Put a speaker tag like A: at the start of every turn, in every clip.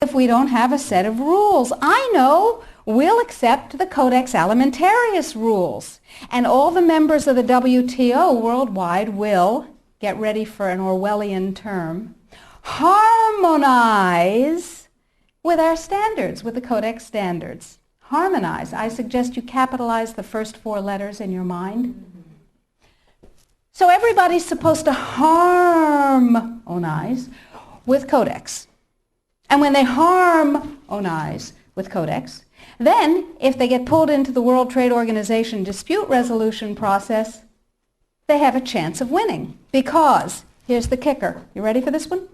A: if we don't have a set of rules? I know. We'll accept the CODEX ALIMENTARIUS rules. And all the members of the WTO worldwide will, get ready for an Orwellian term, harmonize with our standards, with the CODEX standards. Harmonize. I suggest you capitalize the first 4 letters in your mind. So everybody's supposed to harmonize with CODEX. And when they harmonize with CODEX, then if they get pulled into the World Trade Organization dispute resolution process, they have a chance of winning. Because, here's the kicker. You ready for this one?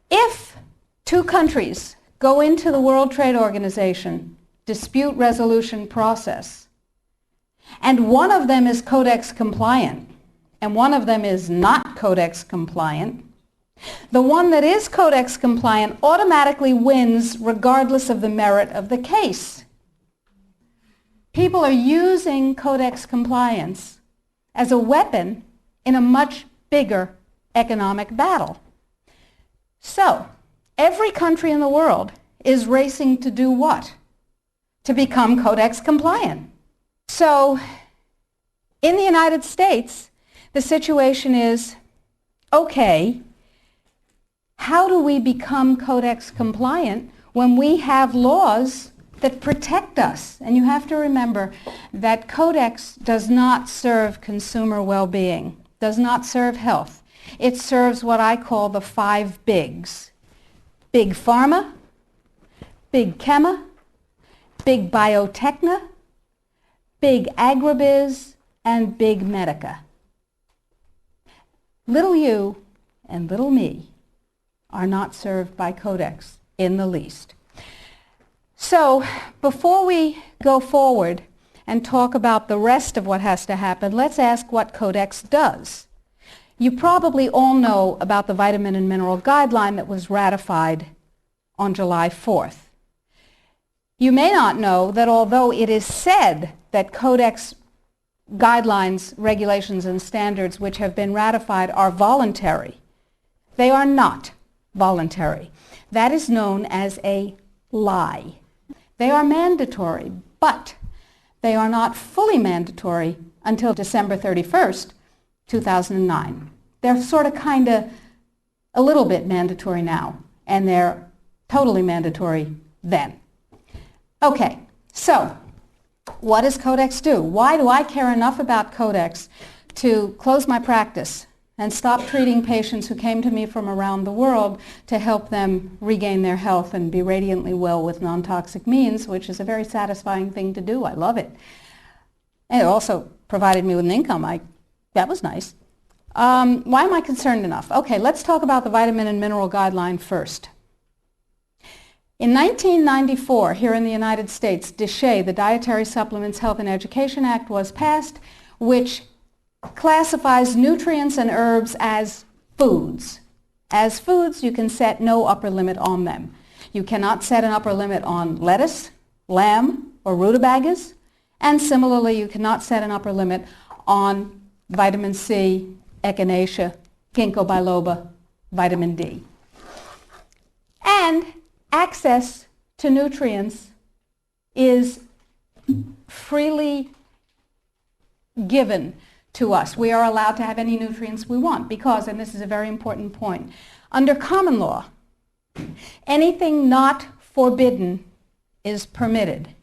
A: If 2 countries go into the World Trade Organization dispute resolution process, and one of them is CODEX compliant, and one of them is not CODEX compliant, the one that is CODEX compliant automatically wins regardless of the merit of the case. People are using CODEX compliance as a weapon in a much bigger economic battle. So, every country in the world is racing to do what? To become CODEX compliant. So, in the United States, the situation is, okay, how do we become CODEX compliant when we have laws that protect us? And you have to remember that CODEX does not serve consumer well-being, does not serve health. It serves what I call the 5 bigs. Big pharma, big chema, big biotechna, big agribiz, and big medica. Little you and little me are not served by CODEX in the least. So before we go forward and talk about the rest of what has to happen, let's ask what CODEX does. You probably all know about the vitamin and mineral guideline that was ratified on July 4th. You may not know that although it is said that CODEX guidelines, regulations, and standards which have been ratified are voluntary, they are not voluntary. That is known as a lie. They are mandatory, but they are not fully mandatory until December 31st, 2009. They're sort of kind of a little bit mandatory now, and they're totally mandatory then. Okay, so what does CODEX do? Why do I care enough about CODEX to close my practice and stop treating patients who came to me from around the world to help them regain their health and be radiantly well with non-toxic means, which is a very satisfying thing to do. I love it. And it also provided me with an income. That was nice. Why am I concerned enough? Okay, let's talk about the vitamin and mineral guideline first. In 1994, here in the United States, DSHEA, the Dietary Supplements, Health and Education Act, was passed, which classifies nutrients and herbs as foods. As foods, you can set no upper limit on them. You cannot set an upper limit on lettuce, lamb, or rutabagas, and similarly, you cannot set an upper limit on vitamin C, echinacea, ginkgo biloba, vitamin D. And access to nutrients is freely given to us. We are allowed to have any nutrients we want because, and this is a very important point, under common law, anything not forbidden is permitted.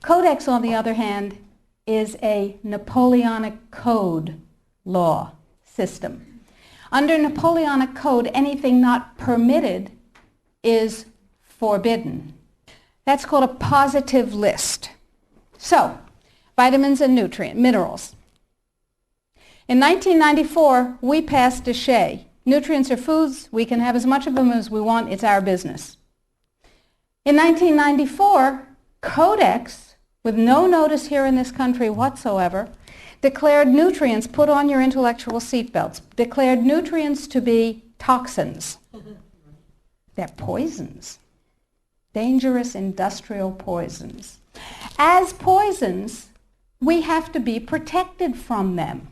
A: CODEX, on the other hand, is a Napoleonic Code law system. Under Napoleonic Code, anything not permitted is forbidden. That's called a positive list. So, vitamins and minerals. In 1994, we passed DSHEA. Nutrients are foods. We can have as much of them as we want. It's our business. In 1994, CODEX, with no notice here in this country whatsoever, declared nutrients, put on your intellectual seatbelts, declared nutrients to be toxins. They're poisons. Dangerous industrial poisons. As poisons, we have to be protected from them.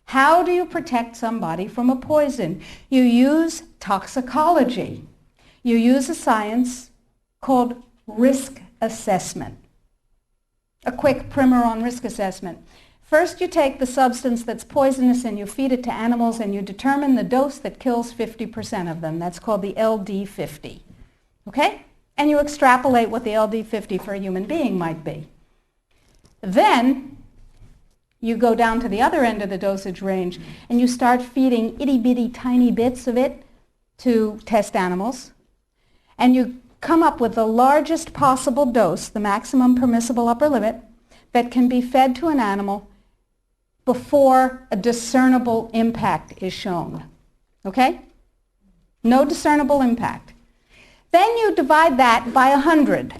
A: How do you protect somebody from a poison? You use toxicology. you use a science called risk assessment. A quick primer on risk assessment. First, you take the substance that's poisonous and you feed it to animals and you determine the dose that kills 50% of them. That's called the LD50. Okay? And you extrapolate what the LD50 for a human being might be. Then, you go down to the other end of the dosage range and you start feeding itty-bitty tiny bits of it to test animals. And you come up with the largest possible dose, the maximum permissible upper limit, that can be fed to an animal before a discernible impact is shown. Okay? No discernible impact. Then you divide that by 100.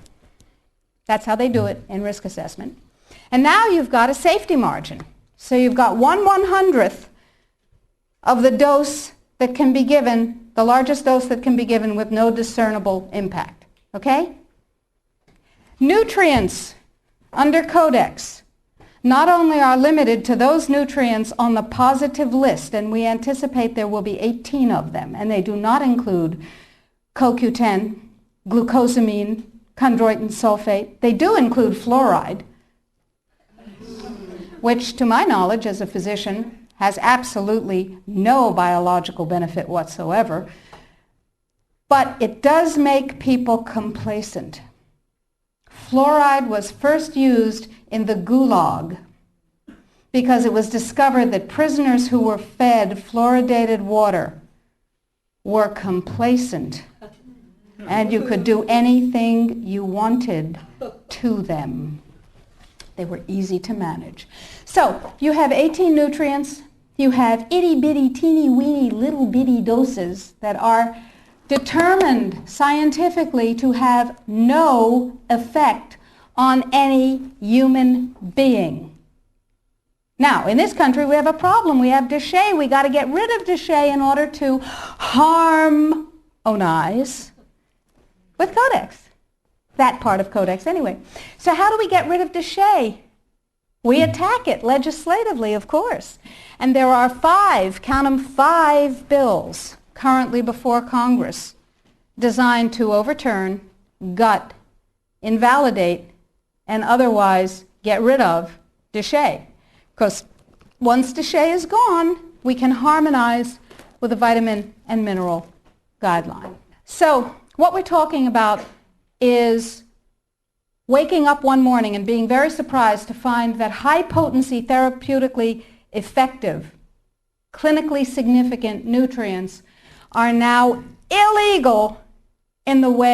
A: That's how they do it in risk assessment. And now you've got a safety margin. So you've got 1/100th of the dose that can be given, the largest dose that can be given with no discernible impact. Okay? Nutrients under CODEX not only are limited to those nutrients on the positive list, and we anticipate there will be 18 of them, and they do not include CoQ10, glucosamine, chondroitin sulfate. They do include fluoride, which to my knowledge as a physician has absolutely no biological benefit whatsoever, but it does make people complacent. Fluoride was first used in the Gulag because it was discovered that prisoners who were fed fluoridated water were complacent and you could do anything you wanted to them. They were easy to manage. So you have 18 nutrients. You have itty-bitty, teeny-weeny, little-bitty doses that are determined scientifically to have no effect on any human being. Now, in this country, we have a problem. We have déchets. We got to get rid of déchets in order to harmonize with CODEX. That part of CODEX anyway. So how do we get rid of déchets? We attack it legislatively, of course. And there are 5, count them, 5 bills currently before Congress designed to overturn, gut, invalidate, and otherwise get rid of déchet. Because once déchet is gone, we can harmonize with a vitamin and mineral guideline. So what we're talking about is waking up one morning and being very surprised to find that high-potency, therapeutically effective, clinically significant nutrients are now illegal in the way